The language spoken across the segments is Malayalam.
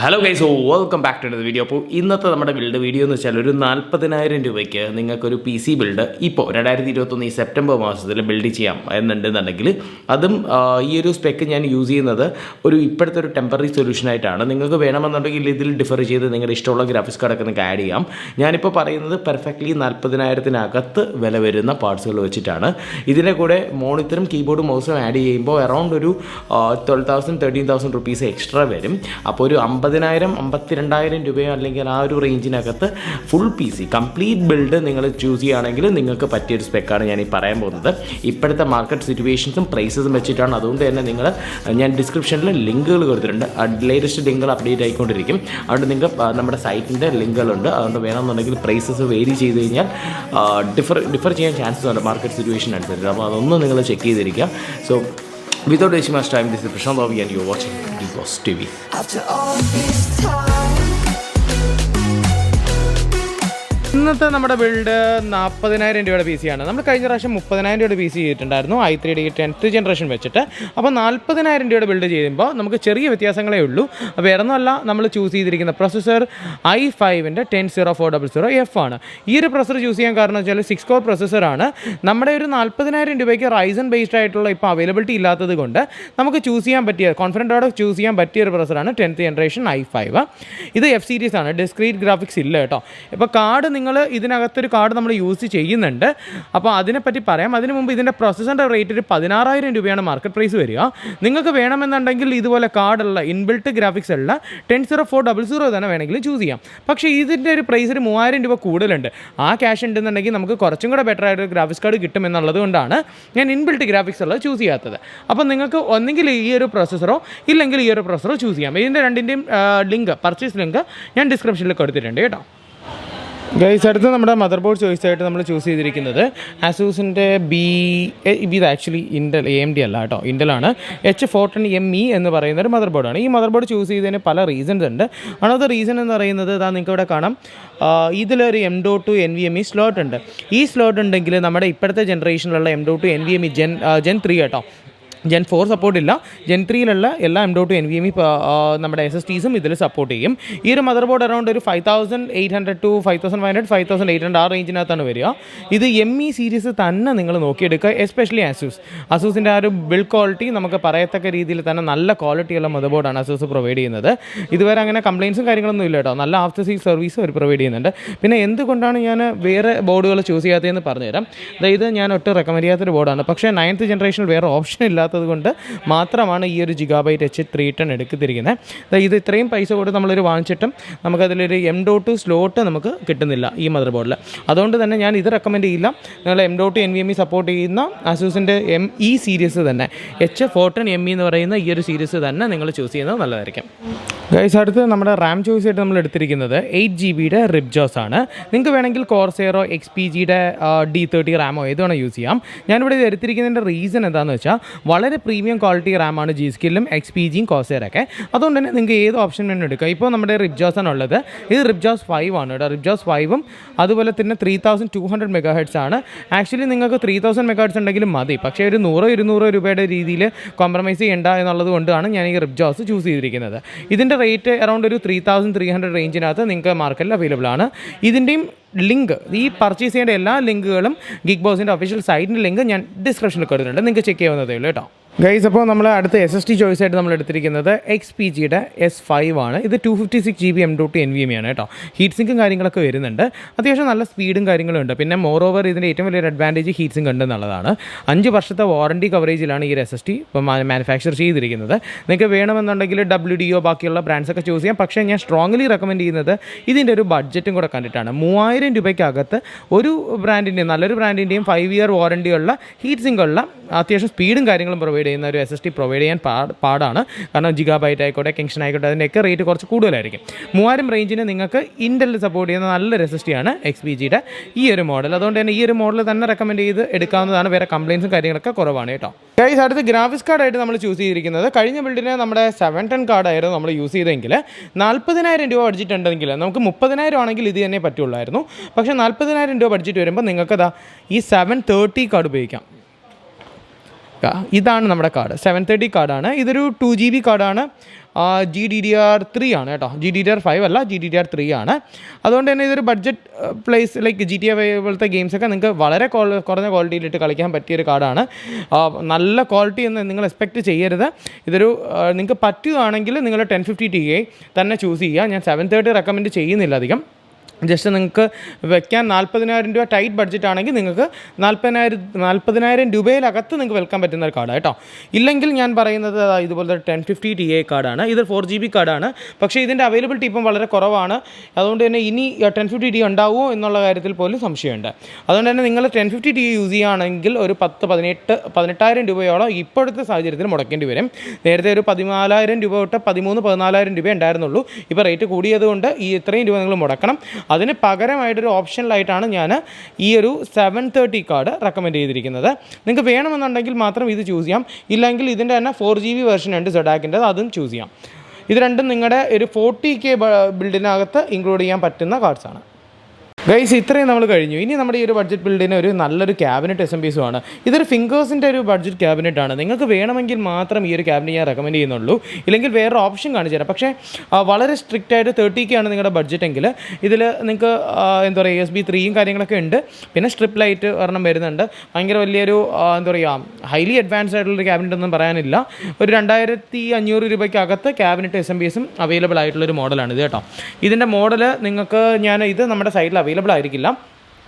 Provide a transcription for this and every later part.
Hello guys, welcome back to the video. അപ്പോൾ ഇന്നത്തെ നമ്മുടെ ബിൽഡ് വീഡിയോ എന്ന് വെച്ചാൽ ഒരു 40,000 രൂപയ്ക്ക് നിങ്ങൾക്കൊരു പി സി ബിൽഡ് ഇപ്പോൾ 2021 ഈ സെപ്റ്റംബർ മാസത്തിൽ ബിൽഡ് ചെയ്യാം എന്നുണ്ടെന്നുണ്ടെങ്കിൽ അതും ഈ ഒരു സ്പെക്ക് ഞാൻ യൂസ് ചെയ്യുന്നത് ഇപ്പോഴത്തെ ഒരു ടെമ്പററി സൊല്യൂഷനായിട്ടാണ്. നിങ്ങൾക്ക് വേണമെന്നുണ്ടെങ്കിൽ ഇതിൽ ഡിഫർ ചെയ്ത് നിങ്ങളുടെ ഇഷ്ടമുള്ള ഗ്രാഫിക്സ് കാർഡൊക്കെ നിങ്ങൾക്ക് ആഡ് ചെയ്യാം. ഞാനിപ്പോൾ പറയുന്നത് പെർഫെക്റ്റ്ലി 40,000-നകത്ത് വില വരുന്ന പാർട്സുകൾ വെച്ചിട്ടാണ്. ഇതിൻ്റെ കൂടെ മോണിറ്ററും കീബോർഡും മൗസും ആഡ് ചെയ്യുമ്പോൾ അറൗണ്ട് ഒരു 12,000-13,000 റുപ്പീസ് എക്സ്ട്രാ വരും. അപ്പോൾ ഒരു 50,000-52,000 രൂപയോ അല്ലെങ്കിൽ ആ ഒരു റേഞ്ചിനകത്ത് full P C complete build നിങ്ങൾ ചൂസ് ചെയ്യുകയാണെങ്കിൽ നിങ്ങൾക്ക് പറ്റിയൊരു സ്പെക്കാണ് ഞാൻ ഈ പറയാൻ പോകുന്നത്. ഇപ്പോഴത്തെ മാർക്കറ്റ് സിറ്റുവേഷൻസും പ്രൈസസും വെച്ചിട്ടാണ്. അതുകൊണ്ട് തന്നെ ഞാൻ ഡിസ്ക്രിപ്ഷനിൽ ലിങ്കുകൾ കൊടുത്തിട്ടുണ്ട്. ലേറ്റസ്റ്റ് ലിങ്കുകൾ അപ്ഡേറ്റ് ആയിക്കൊണ്ടിരിക്കും. അതുകൊണ്ട് നിങ്ങൾക്ക് നമ്മുടെ സൈറ്റിൻ്റെ ലിങ്കുകളുണ്ട്. അതുകൊണ്ട് വേണമെന്നുണ്ടെങ്കിൽ പ്രൈസസ് വേരി ചെയ്ത് കഴിഞ്ഞാൽ ഡിഫർ ചെയ്യാൻ ചാൻസസ് ഉണ്ട് മാർക്കറ്റ് സിറ്റുവേഷൻ അനുസരിച്ച്. അപ്പോൾ അതൊന്നും നിങ്ങൾ ചെക്ക് ചെയ്തിരിക്കുക. So without wasting much time, this is Prashant Ravi and you're watching GeekBoZ TV. After all this time. ഇന്നത്തെ നമ്മുടെ ബിൽഡ് 40,000 രൂപയുടെ പി സി ആണ്. നമ്മൾ കഴിഞ്ഞ പ്രാവശ്യം 30,000 രൂപയുടെ പി സി ചെയ്തിട്ടുണ്ടായിരുന്നു i3 10th ജനറേഷൻ വെച്ചിട്ട്. അപ്പോൾ 40,000 രൂപയുടെ ബിൽഡ് ചെയ്യുമ്പോൾ നമുക്ക് ചെറിയ വ്യത്യാസങ്ങളേ ഉള്ളൂ. വേറെ ഒന്നുമല്ല, നമ്മൾ ചൂസ് ചെയ്തിരിക്കുന്ന പ്രൊസസ്സർ i5-ൻ്റെ 10400F ആണ്. ഈ ഒരു പ്രൊസസ്സർ ചൂസ് ചെയ്യാൻ കാരണം വെച്ചാൽ 6 കോർ പ്രൊസസ്സറാണ്. നമ്മുടെ ഒരു 40,000 രൂപയ്ക്ക് റൈസൻ ബേസ്ഡ് ആയിട്ടുള്ള ഇപ്പോൾ അവൈലബിലിറ്റി ഇല്ലാത്തത് കൊണ്ട് നമുക്ക് ചൂസ് ചെയ്യാൻ പറ്റിയ കോൺഫിഡൻറ്റോടെ ചൂസ് ചെയ്യാൻ പറ്റിയ ഒരു പ്രൊസസ്സറാണ് 10th ജനറേഷൻ i5. ഇത് F സീരീസ് ആണ്, ഡിസ്ക്രീറ്റ് ഗ്രാഫിക്സ് ഇല്ല കേട്ടോ. ഇപ്പോൾ കാർഡ് നിങ്ങൾ ഇതിനകത്തൊരു കാർഡ് നമ്മൾ യൂസ് ചെയ്യുന്നുണ്ട്. അപ്പോൾ അതിനെപ്പറ്റി പറയാം. അതിന് മുമ്പ് ഇതിൻ്റെ പ്രൊസസ്സറിൻ്റെ റേറ്റ് ഒരു 16,000 രൂപയാണ് മാർക്കറ്റ് പ്രൈസ് വരിക. നിങ്ങൾക്ക് വേണമെന്നുണ്ടെങ്കിൽ ഇതുപോലെ കാർഡുള്ള ഇൻബിൽട്ട് ഗ്രാഫിക്സ് ഉള്ള 10400 തന്നെ വേണമെങ്കിലും ചൂസ് ചെയ്യാം. പക്ഷേ ഇതിൻ്റെ ഒരു പ്രൈസ് ഒരു 3,000 രൂപ കൂടുതലുണ്ട്. ആ ക്യാഷ് ഉണ്ടെന്നുണ്ടെങ്കിൽ നമുക്ക് കുറച്ചും കൂടെ ബെറ്റർ ആയിട്ട് ഗ്രാഫിക്സ് കാർഡ് കിട്ടുമെന്നുള്ളത് കൊണ്ടാണ് ഞാൻ ഇൻബിൽട്ട് ഗ്രാഫിക്സ് ഉള്ളത് ചൂസ് ചെയ്യാത്തത്. അപ്പോൾ നിങ്ങൾക്ക് ഒന്നെങ്കിൽ ഈ ഒരു പ്രൊസസ്സറോ ഇല്ലെങ്കിൽ ഈ ഒരു പ്രൊസസ്സറോ ചൂസ് ചെയ്യാം. ഇതിൻ്റെ രണ്ടിൻ്റെയും ലിങ്ക്, പർച്ചേസ് ലിങ്ക് ഞാൻ ഡിസ്ക്രിപ്ഷനിൽ കൊടുത്തിട്ടുണ്ട് കേട്ടോ. ഗൈസ്, അടുത്ത് നമ്മുടെ മദർ ബോർഡ് ചോയ്സ് ആയിട്ട് നമ്മൾ ചൂസ് ചെയ്തിരിക്കുന്നത് ആസൂസിൻ്റെ ഇത് ആക്ച്വലി ഇൻ്റൽ AMD അല്ല കേട്ടോ, ഇൻ്റലാണ് H410ME എന്ന് പറയുന്ന ഒരു മദർ ബോർഡാണ്. ഈ മദർ ബോർഡ് ചൂസ് ചെയ്തതിന് പല റീസൺസ് ഉണ്ട്. അണത്തെ റീസൺ എന്ന് പറയുന്നത് നിങ്ങൾക്ക് ഇവിടെ കാണാം, ഇതിലൊരു M.2 NVMe സ്ലോട്ട് ഉണ്ട്. ഈ സ്ലോട്ട് ഉണ്ടെങ്കിൽ നമ്മുടെ ഇപ്പോഴത്തെ ജനറേഷനിലുള്ള M.2 NVMe Gen 3 കേട്ടോ, Gen 4 സപ്പോർട്ടില്ല. Gen 3-ലുള്ള എല്ലാ M.2 NVMe നമ്മുടെ SSDസും ഇതിൽ സപ്പോർട്ട് ചെയ്യും. ഈ ഒരു മദർ ബോർഡ് അറൗണ്ട് ഒരു 5,800 to 5,500, 5,800 ആ റേഞ്ചിനകത്താണ് വരിക. ഇത് ME സീരീസ് തന്നെ നിങ്ങൾ നോക്കിയെടുക്കുക. എസ്പെഷ്യലി അസൂസിൻ്റെ ആ ഒരു ബിൽഡ് ക്വാളിറ്റി നമുക്ക് പറയത്തക്ക രീതിയിൽ തന്നെ നല്ല ക്വാളിറ്റിയുള്ള മദർ ബോർഡാണ് അസൂസ് പ്രൊവൈഡ് ചെയ്യുന്നത്. ഇതുവരെ അങ്ങനെ കംപ്ലയിൻസും കാര്യങ്ങളൊന്നും ഇല്ല കേട്ടോ. നല്ല ആഫ്റ്റർ സെയിൽ സർവീസും അവർ പ്രൊവൈഡ് ചെയ്യുന്നുണ്ട്. പിന്നെ എന്തുകൊണ്ടാണ് ഞാൻ വേറെ ബോർഡുകൾ ചൂസ് ചെയ്യാത്തതെന്ന് പറഞ്ഞുതരാം. അതായത് ഞാൻ ഒട്ടും റെക്കമെൻഡ് ചെയ്യാത്തൊരു ബോർഡാണ്. പക്ഷേ 9th ജനറേഷനിൽ വേറെ ഓപ്ഷൻ ഇല്ലാത്ത കൊണ്ട് മാത്രമാണ് ഈ ഒരു GeekBoZ H310 എടുത്തിരിക്കുന്നത്. ഇത് ഇത്രയും പൈസ കൊടുത്ത് നമ്മളൊരു വാങ്ങിച്ചിട്ടും നമുക്കതിലൊരു M.2 സ്ലോട്ട് നമുക്ക് കിട്ടുന്നില്ല ഈ മദർ ബോർഡിൽ. അതുകൊണ്ട് തന്നെ ഞാൻ ഇത് റെക്കമെൻഡ് ചെയ്യില്ല. നിങ്ങൾ M.2 NVMe സപ്പോർട്ട് ചെയ്യുന്ന ആസൂസിൻ്റെ ME സീരീസ് തന്നെ, H410ME എന്ന് പറയുന്ന ഈ ഒരു സീരീസ് തന്നെ നിങ്ങൾ ചൂസ് ചെയ്യുന്നത് നല്ലതായിരിക്കും. ഗൈസ്, അടുത്ത് നമ്മുടെ റാം ചോയ്സ് ആയിട്ട് നമ്മൾ എടുത്തിരിക്കുന്നത് 8GB റിബ്ജോസ് ആണ്. നിങ്ങൾക്ക് വേണമെങ്കിൽ കോർസെയറോ XPGയുടെ D30 റാമോ ഏത് വേണം യൂസ് ചെയ്യാം. ഞാനിവിടെ ഇത് എടുത്തിരിക്കുന്നതിൻ്റെ റീസൺ എന്താണെന്ന് വെച്ചാൽ വളരെ പ്രീമിയം ക്വാളിറ്റി റാമാണ് G-Skill'ും XPGയും കോർസെയറൊക്കെ. അതുകൊണ്ട് തന്നെ നിങ്ങൾക്ക് ഏത് ഓപ്ഷൻ വേണം എടുക്കുക. ഇപ്പോൾ നമ്മുടെ റിബ്ജോസ് ആണ് ഉള്ളത്. ഇത് റിബ്ജോസ് 5 ആണ് കേട്ടോ. റിബ്ജോസ് 5ഉം അതുപോലെ തന്നെ 3200 MHz ആണ്. ആക്ച്വലി നിങ്ങൾക്ക് 3000 MHz ഉണ്ടെങ്കിലും മതി. പക്ഷേ ഒരു 100-200 രൂപയുടെ രീതിയിൽ കോംപ്രമൈസ് ചെയ്യേണ്ട എന്നുള്ളത് കൊണ്ടാണ് ഞാൻ ഈ റിബ്ജോസ് ചൂസ് ചെയ്തിരിക്കുന്നത്. ഇതിൻ്റെ റേറ്റ് അറൗണ്ട് ഒരു 3,300 റേഞ്ചിനകത്ത് നിങ്ങൾക്ക് മാർക്കറ്റിൽ അവൈലബിൾ ആണ്. ഇതിൻ്റെയും ലിങ്ക്, ഈ പർച്ചേസ് ചെയ്യേണ്ട എല്ലാ ലിങ്കുകളും GeekBoZൻ്റെ ഒഫീഷ്യൽ സൈറ്റിൻ്റെ ലിങ്ക് ഞാൻ ഡിസ്ക്രിപ്ഷനിൽ കൊടുത്തിട്ടുണ്ട്. നിങ്ങൾക്ക് ചെക്ക് ചെയ്യാവുന്നതേ ഉള്ളൂ കേട്ടോ. ഗൈസ്, അപ്പോൾ നമ്മൾ അടുത്ത SSD ചോയ്സ് ആയിട്ട് നമ്മൾ എടുത്തിരിക്കുന്നത് XPGയുടെ S5 ആണ്. ഇത് 256GB M.2 NVMe ആണ് കേട്ടോ. ഹീറ്റ് സിങ്കും കാര്യങ്ങളൊക്കെ വരുന്നുണ്ട്. അത്യാവശ്യം നല്ല സ്പീഡും കാര്യങ്ങളും ഉണ്ട്. പിന്നെ മോറോവർ ഇതിൻ്റെ ഏറ്റവും വലിയൊരു അഡ്വാൻറ്റേജ് ഹീറ്റ് സിങ്ക് ഉണ്ടെന്നുള്ളതാണ്. 5 വർഷത്തെ വാറണ്ടി കവറേജിലാണ് ഈ SSD ഇപ്പോൾ മാനുഫാക്ചർ ചെയ്തിരിക്കുന്നത്. നിങ്ങൾക്ക് വേണമെന്നുണ്ടെങ്കിൽ WDO ബാക്കിയുള്ള ബ്രാൻഡ്സൊക്കെ ചൂസ് ചെയ്യാം. പക്ഷേ ഞാൻ സ്ട്രോങ്ലി റെക്കമെൻഡ് ചെയ്യുന്നത് ഇതിൻ്റെ ഒരു ബഡ്ജറ്റും കൂടെ കണ്ടിട്ടാണ്. 3,000 രൂപയ്ക്കകത്ത് ഒരു ബ്രാൻഡിൻ്റെയും നല്ലൊരു ബ്രാൻഡിൻ്റെയും 5 year വാറണ്ടിയുള്ള ഹീറ്റ് സിങ്കുള്ള അത്യാവശ്യം സ്പീഡും കാര്യങ്ങളും പ്രൊവൈഡ് ചെയ്യുന്ന ഒരു SSD പ്രൊവൈഡ് ചെയ്യാൻ പാടാണ്. കാരണം GeekBoZ ആയിക്കോട്ടെ, കിങ്സ്റ്റൺ ആയിക്കോട്ടെ, അതിൻ്റെയൊക്കെ റേറ്റ് കുറച്ച് കൂടുതലായിരിക്കും. 3,000 റേഞ്ചിന് നിങ്ങൾക്ക് ഇൻ്റലിൽ സപ്പോർട്ട് ചെയ്യുന്ന നല്ലൊരു SSD ആണ് XPGയുടെ ഈ ഒരു മോഡൽ. അതുകൊണ്ട് തന്നെ ഈ ഒരു മോഡൽ തന്നെ റെക്കമെൻഡ് ചെയ്ത് എടുക്കാവുന്നതാണ്. വേറെ കംപ്ലയിൻസും കാര്യങ്ങളൊക്കെ കുറവാണ് കേട്ടോ. ഗൈസ്, അടുത്ത് ഗ്രാഫിക്സ് കാർഡായിട്ട് നമ്മൾ ചൂസ് ചെയ്തിരിക്കുന്നത് കഴിഞ്ഞ ബിൽഡിന് നമ്മുടെ 710 കാർഡായിരുന്നു നമ്മൾ യൂസ് ചെയ്തെങ്കിൽ 40,000 രൂപ ബഡ്ജറ്റ് ഉണ്ടെങ്കിൽ നമുക്ക് 30,000 ആണെങ്കിൽ ഇത് തന്നെ പറ്റുള്ളായിരുന്നു. പക്ഷേ 40,000 രൂപ ബഡ്ജറ്റ് വരുമ്പോൾ നിങ്ങൾക്കതാ ഈ 730 കാർഡ് ഉപയോഗിക്കാം. ഇതാണ് നമ്മുടെ കാർഡ് 730 കാർഡാണ്. ഇതൊരു 2GB കാർഡാണ്. GDDR3 ആണ് കേട്ടോ, GDDR5 അല്ല, GDDR3 ആണ്. അതുകൊണ്ട് തന്നെ ഇതൊരു ബഡ്ജറ്റ് പ്ലേസ് ലൈക്ക് GTA പോലത്തെ ഗെയിംസൊക്കെ നിങ്ങൾക്ക് വളരെ കുറഞ്ഞ ക്വാളിറ്റിയിലിട്ട് കളിക്കാൻ പറ്റിയൊരു കാർഡാണ്. നല്ല ക്വാളിറ്റി എന്ന് നിങ്ങൾ എക്സ്പെക്റ്റ് ചെയ്യരുത്. ഇതൊരു നിങ്ങൾക്ക് പറ്റുകയാണെങ്കിൽ നിങ്ങൾ 1050 Ti തന്നെ ചൂസ് ചെയ്യുക. ഞാൻ 730 റെക്കമെൻഡ് ചെയ്യുന്നില്ല അധികം. ജസ്റ്റ് നിങ്ങൾക്ക് വെക്കാൻ 40,000 രൂപ ടൈറ്റ് ബഡ്ജറ്റ് ആണെങ്കിൽ നിങ്ങൾക്ക് 40,000 രൂപയിലകത്ത് നിങ്ങൾക്ക് വെക്കാൻ പറ്റുന്ന ഒരു കാർഡാണ് കേട്ടോ. ഇല്ലെങ്കിൽ ഞാൻ പറയുന്നത് ഇതുപോലത്തെ 1050 Ti കാർഡാണ്. ഇത് 4GB കാർഡാണ്. പക്ഷേ ഇതിൻ്റെ അവൈലബിലിറ്റി ഇപ്പം വളരെ കുറവാണ്. അതുകൊണ്ട് തന്നെ ഇനി 1050 Ti ഉണ്ടാവുമോ എന്നുള്ള കാര്യത്തിൽ പോലും സംശയമുണ്ട്. അതുകൊണ്ട് തന്നെ നിങ്ങൾ 1050 Ti യൂസ് ചെയ്യുകയാണെങ്കിൽ ഒരു 18,000 രൂപയോളം ഇപ്പോഴത്തെ സാഹചര്യത്തിൽ മുടക്കേണ്ടി വരും. നേരത്തെ ഒരു 14,000 രൂപ തൊട്ട് 13,000-14,000 രൂപ ഉണ്ടായിരുന്നുള്ളൂ. ഇപ്പോൾ റേറ്റ് കൂടിയതുകൊണ്ട് ഇത്രയും രൂപ നിങ്ങൾ മുടക്കണം. അതിന് പകരമായിട്ടൊരു ഓപ്ഷനിലായിട്ടാണ് ഞാൻ ഈ ഒരു 730 കാർഡ് റെക്കമെൻഡ് ചെയ്തിരിക്കുന്നത്. നിങ്ങൾക്ക് വേണമെന്നുണ്ടെങ്കിൽ മാത്രം ഇത് ചൂസ് ചെയ്യാം. ഇല്ലെങ്കിൽ ഇതിൻ്റെ തന്നെ 4GB വെർഷൻ ഉണ്ട് സെഡാക്കിൻ്റെ, അതും ചൂസ് ചെയ്യാം. ഇത് രണ്ടും നിങ്ങളുടെ ഒരു 40K ബിൽഡിനകത്ത് ഇൻക്ലൂഡ് ചെയ്യാൻ പറ്റുന്ന കാർഡ്സാണ്. ഗൈസ്, ഇത്രയും നമ്മൾ കഴിഞ്ഞു. ഇനി നമ്മുടെ ഈ ഒരു ബഡ്ജറ്റ് ബിൽഡിന് ഒരു നല്ലൊരു ക്യാബിനറ്റ് SMPSU ആണ്. ഇതൊരു ഫിംഗേഴ്സിൻ്റെ ഒരു ബഡ്ജറ്റ് ക്യാബിനറ്റ് ആണ്. നിങ്ങൾക്ക് വേണമെങ്കിൽ മാത്രം ഈ ഒരു ക്യാബിനറ്റ് ഞാൻ റെക്കമെൻഡ് ചെയ്യുന്നുള്ളൂ. ഇല്ലെങ്കിൽ വേറൊരു ഓപ്ഷൻ കാണിച്ചു തരാം. പക്ഷേ വളരെ സ്ട്രിക്റ്റ് ആയിട്ട് 30K ആണ് നിങ്ങളുടെ ബഡ്ജറ്റ് എങ്കിൽ ഇതിൽ നിങ്ങൾക്ക് എന്താ പറയുക USB 3യും കാര്യങ്ങളൊക്കെ ഉണ്ട്. പിന്നെ സ്ട്രിപ്പ് ലൈറ്റ് ഒരെണ്ണം വരുന്നുണ്ട്. ഭയങ്കര വലിയൊരു എന്താ പറയുക ഹൈലി അഡ്വാൻസ്ഡ് ആയിട്ടുള്ളൊരു ക്യാബിനറ്റ് ഒന്നും പറയാനില്ല. ഒരു 2,500 രൂപയ്ക്കകത്ത് ക്യാബിനറ്റ് SMPSും അവൈലബിൾ ആയിട്ടുള്ളൊരു മോഡലാണ് ഇത് കേട്ടോ. ഇതിൻ്റെ മോഡൽ നിങ്ങൾക്ക് ഇത് നമ്മുടെ സൈറ്റിൽ അവൈലബിൾ ആയിരിക്കില്ല.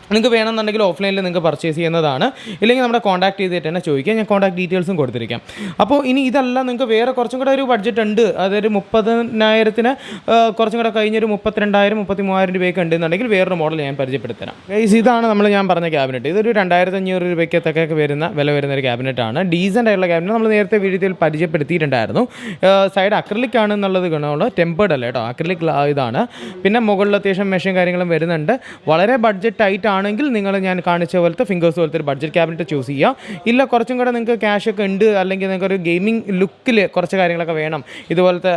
നിങ്ങൾക്ക് വേണമെന്നുണ്ടെങ്കിൽ ഓഫ്ലൈനിൽ നിങ്ങൾക്ക് പർച്ചേസ് ചെയ്യുന്നതാണ്. ഇല്ലെങ്കിൽ നമ്മുടെ കോൺടാക്ട് ചെയ്തിട്ട് തന്നെ ചോദിക്കുക. ഞാൻ കോൺടാക്ട് ഡീറ്റെയിൽസും കൊടുത്തിരിക്കാം. അപ്പോൾ ഇനി ഇതല്ല, നിങ്ങൾക്ക് വേറെ കുറച്ചും കൂടെ ഒരു ബഡ്ജറ്റ് ഉണ്ട്. അതൊരു 30,000-ന് കുറച്ചും കൂടെ കഴിഞ്ഞൊരു 32,000-33,000 രൂപയൊക്കെ ഉണ്ടെന്നുണ്ടെങ്കിൽ വേറൊരു മോഡൽ ഞാൻ പരിചയപ്പെടുത്തരാം. ഇതാണ് ഞാൻ പറഞ്ഞ ക്യാബിനറ്റ്. ഇതൊരു 2,500 രൂപയ്ക്കത്തൊക്കെ വില വരുന്ന ഒരു ക്യാബിനറ്റാണ്. ഡീസൻ്റ് ആയിട്ടുള്ള ക്യാബിനറ്റ്. നമ്മൾ നേരത്തെ വീഡിയോയിൽ പരിചയപ്പെടുത്തിയിട്ടുണ്ടായിരുന്നു. സൈഡ് അക്രിലിക് ആണെന്നുള്ളത് ഗുണമുള്ള ടെമ്പേർഡ് അല്ല കേട്ടോ, അക്രിലിക് ഇതാണ്. പിന്നെ മുകളിൽ അത്യാവശ്യം മെഷീൻ കാര്യങ്ങളും വരുന്നുണ്ട്. വളരെ ബഡ്ജറ്റ് ടൈറ്റ് ആണെങ്കിൽ നിങ്ങൾ ഞാൻ കാണിച്ച പോലത്തെ ഫിംഗേഴ്സ് പോലത്തെ ഒരു ബഡ്ജറ്റ് ക്യാബിനറ്റ് ചൂസ് ചെയ്യുക. ഇല്ല കുറച്ചും കൂടെ നിങ്ങൾക്ക് ക്യാഷ് ഒക്കെ ഉണ്ട്, അല്ലെങ്കിൽ നിങ്ങൾക്ക് ഒരു ഗെയിമിംഗ് ലുക്കിൽ കുറച്ച് കാര്യങ്ങളൊക്കെ വേണം, ഇതുപോലത്തെ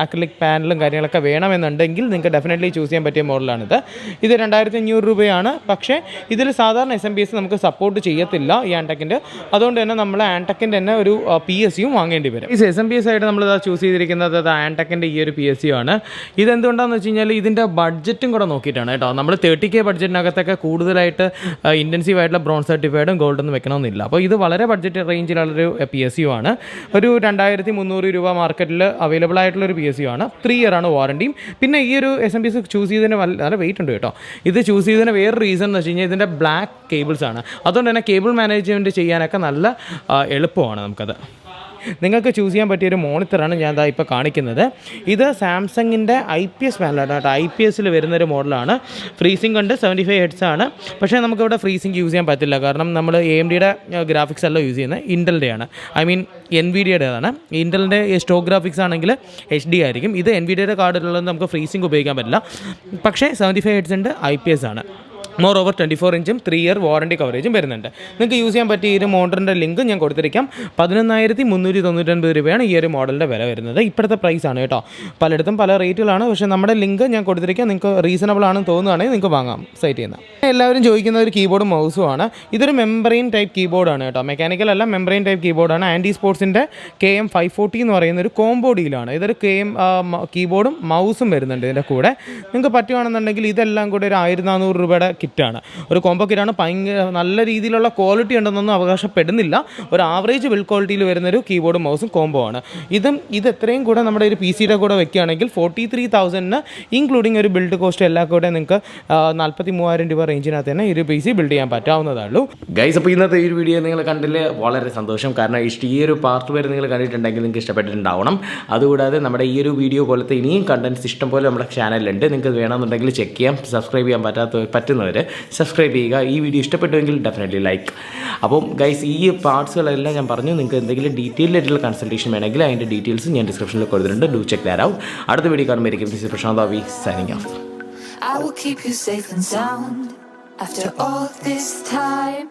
അക്രിലിക് പാനലും കാര്യങ്ങളൊക്കെ വേണമെന്നുണ്ടെങ്കിൽ നിങ്ങൾക്ക് ഡെഫിനറ്റ്ലി ചൂസ് ചെയ്യാൻ പറ്റിയ മോഡലാണിത്. ഇത് 2,500 രൂപയാണ്. പക്ഷേ ഇതിൽ സാധാരണ SMPS നമുക്ക് സപ്പോർട്ട് ചെയ്യത്തില്ല ഈ ആൻടെക്കിൻ്റെ. അതുകൊണ്ട് തന്നെ നമ്മൾ ആൻടെക്കിൻ്റെ തന്നെ ഒരു PSU വാങ്ങേണ്ടി വരും. ഈ SMPS ആയിട്ട് നമ്മൾ ചൂസ് ചെയ്തിരിക്കുന്നത് ആൻടെക്കിൻ്റെ ഈ ഒരു PSU ആണ്. ഇതെന്തുകൊണ്ടാണെന്ന് വെച്ച് കഴിഞ്ഞാൽ ഇതിൻ്റെ ബഡ്ജറ്റും കൂടെ നോക്കിയിട്ടാണ് കേട്ടോ. നമ്മൾ 30K ബഡ്ജറ്റിനകത്തൊക്കെ കൂടുതലായിട്ട് ഇൻറ്റൻസീവ് ആയിട്ടുള്ള ബ്രോൺസ് സർട്ടിഫൈഡും ഗോൾഡൊന്നും വെക്കണമെന്നില്ല. അപ്പോൾ ഇത് വളരെ ബഡ്ജറ്റ് റേഞ്ചിലുള്ളൊരു PSU ആണ്. ഒരു 2,300 രൂപ മാർക്കറ്റിൽ അവൈലബിൾ ആയിട്ടുള്ളൊരു PSU ആണ്. 3 ഇയർ ആണ് വാറണ്ടിയും. പിന്നെ ഈ ഒരു SMPS ചൂസ് ചെയ്തതിന് നല്ല വെയിറ്റ് ഉണ്ട് കേട്ടോ. ഇത് ചൂസ് ചെയ്തതിന് വേറൊരു റീസൺ എന്ന് വെച്ച് കഴിഞ്ഞാൽ ഇതിൻ്റെ ബ്ലാക്ക് കേബിൾസ് ആണ്. അതുകൊണ്ട് തന്നെ കേബിൾ മാനേജ്മെൻറ്റ് ചെയ്യാനൊക്കെ നല്ല എളുപ്പമാണ് നമുക്കത്. നിങ്ങൾക്ക് ചൂസ് ചെയ്യാൻ പറ്റിയൊരു മോണിറ്ററാണ് ഞാൻ ഇപ്പോൾ കാണിക്കുന്നത്. ഇത് സാംസങ്ങിൻ്റെ IPS പാനലാണ് കേട്ടോ. IPSൽ വരുന്നൊരു മോഡലാണ്. ഫ്രീസിംഗ് ഉണ്ട്, 75 Hz ആണ്. പക്ഷേ നമുക്കിവിടെ ഫ്രീസിംഗ് യൂസ് ചെയ്യാൻ പറ്റില്ല. കാരണം നമ്മൾ AMDയുടെ ഗ്രാഫിക്സ് അല്ല യൂസ് ചെയ്യുന്നത്, ഇൻ്റലിൻ്റെയാണ്. NVIDIയുടേതാണ്. ഇൻ്റലിൻ്റെ സ്റ്റോക്ക് ഗ്രാഫിക്സ് ആണെങ്കിൽ HD ആയിരിക്കും. ഇത് NVIDIയുടെ കാർഡിലുള്ളത് നമുക്ക് ഫ്രീസിംഗ് ഉപയോഗിക്കാൻ പറ്റില്ല. പക്ഷേ 75 Hz ഉണ്ട്, IPS ആണ്. മോർ ഓവർ 24 ഇഞ്ചും 3 ഇയർ വാറണ്ടി കവറേജും വരുന്നുണ്ട്. നിങ്ങൾക്ക് യൂസ് ചെയ്യാൻ പറ്റിയ ഈ ഒരു മോഡലിൻ്റെ ലിങ്ക് ഞാൻ കൊടുത്തിരിക്കാം. 11,399 രൂപയാണ് ഈ ഒരു മോഡലിൻ്റെ വില വരുന്നത്. ഇപ്പോഴത്തെ പ്രൈസ് ആണ് കേട്ടോ. പലയിടത്തും പല റേറ്റുകളാണ്. പക്ഷേ നമ്മുടെ ലിങ്ക് ഞാൻ കൊടുത്തിരിക്കാം. നിങ്ങൾക്ക് റീസണബിൾ ആണെന്ന് തോന്നുകയാണെങ്കിൽ നിങ്ങൾക്ക് വാങ്ങാം സൈറ്റിൽ നിന്ന്. എല്ലാവരും ചോദിക്കുന്ന ഒരു കീബോർഡും മൗസും ആണ്. ഇതൊരു മെംബ്രെയിൻ ടൈപ്പ് കീബോർഡാണ് കേട്ടോ. മെക്കാനിക്കൽ അല്ല, മെംബ്രെയിൻ ടൈപ്പ് കീബോർഡാണ്. ആൻറ്റി സ്പോർട്സിൻ്റെ KM540 എന്ന് പറയുന്ന ഒരു കോംബോ ഡീലാണ്. ഇതൊരു കീബോർഡും മൗസും വരുന്നുണ്ട് ഇതിൻ്റെ കൂടെ. നിങ്ങൾക്ക് പറ്റുകയാണെന്നുണ്ടെങ്കിൽ ഇതെല്ലാം കൂടെ ഒരു 1,400 രൂപയുടെ കിറ്റാണ്. ഒരു കോംബോ കിറ്റാണ്. ഭയങ്കര നല്ല രീതിയിലുള്ള ക്വാളിറ്റി ഉണ്ടെന്നൊന്നും അവകാശപ്പെടുന്നില്ല. ഒരു ആവറേജ് ബിൽഡ് ക്വാളിറ്റിയിൽ വരുന്നൊരു കീബോർഡും മൗസും കോംബോ ആണ്. ഇത് എത്രയും കൂടെ നമ്മുടെ ഒരു PCയുടെ കൂടെ വെക്കുകയാണെങ്കിൽ 43,000-ന് ഇൻക്ലൂഡിങ് ഒരു ബിൽഡ് കോസ്റ്റ് എല്ലാം കൂടെ നിങ്ങൾക്ക് 43,000 രൂപ റേഞ്ചിനകത്ത് തന്നെ ഈ ഒരു PC ബിൽഡ് ചെയ്യാൻ പറ്റാവുന്നതാണുള്ളൂ. ഗൈസ്, അപ്പോൾ ഇന്നത്തെ ഈ ഒരു വീഡിയോ നിങ്ങൾ കണ്ടില്ല, വളരെ സന്തോഷം. കാരണം ഈ ഒരു പാർട്ട് വരെ നിങ്ങൾ കണ്ടിട്ടുണ്ടെങ്കിൽ നിങ്ങൾക്ക് ഇഷ്ടപ്പെട്ടിട്ടുണ്ടാവണം. അതുകൂടാതെ നമ്മുടെ ഈ ഒരു വീഡിയോ പോലത്തെ ഇനിയും കണ്ടൻറ്റ്സ് ഇഷ്ടം പോലെ നമ്മുടെ ചാനലിലുണ്ട്. നിങ്ങൾക്ക് വേണമെന്നുണ്ടെങ്കിൽ ചെക്ക് ചെയ്യാം. സബ്സ്ക്രൈബ് ചെയ്യാൻ പറ്റുന്നവർ സബ്സ്ക്രൈബ് ചെയ്യുക. ഈ വീഡിയോ ഇഷ്ടപ്പെട്ടുവെങ്കിൽ ഡെഫിനറ്റ്ലി ലൈക്ക്. അപ്പം ഗൈസ്, ഈ പാർട്സുകളെല്ലാം ഞാൻ പറഞ്ഞു. നിങ്ങൾക്ക് എന്തെങ്കിലും ഡീറ്റെയിൽഡ് ആയിട്ടുള്ള കൺസൾട്ടേഷൻ വേണമെങ്കിൽ അതിൻ്റെ ഡീറ്റെയിൽസ് ഞാൻ ഡിസ്ക്രിപ്ഷനിൽ കൊടുത്തിട്ടുണ്ട്. Do check that out. അടുത്ത വീഡിയോ കാണുമ്പോഴേക്കും ദിസ് ഈസ് പ്രശാന്ത് ആവി signing off. I will keep you safe and sound after all this time.